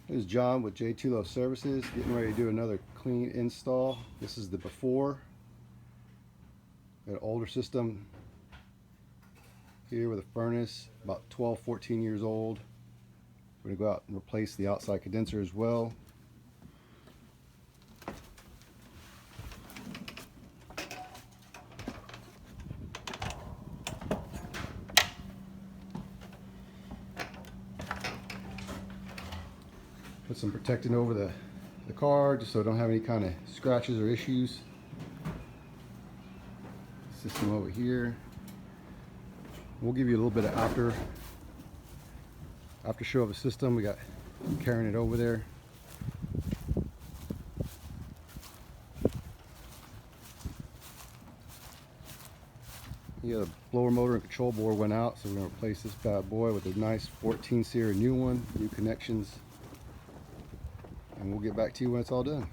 This is John with J2 Services, getting ready to do another clean install. This is the before. Got an older system here with a furnace, about 12-14 years old. We're going to go out and replace the outside condenser as well. Put some protectant over the car just so I don't have any kind of scratches or issues. System over here. We'll give you a little bit of after show of the system. We got carrying it over there. Yeah, the blower motor and control board went out, so we're going to replace this bad boy with a nice 14 seer new one, new connections, and we'll get back to you when it's all done.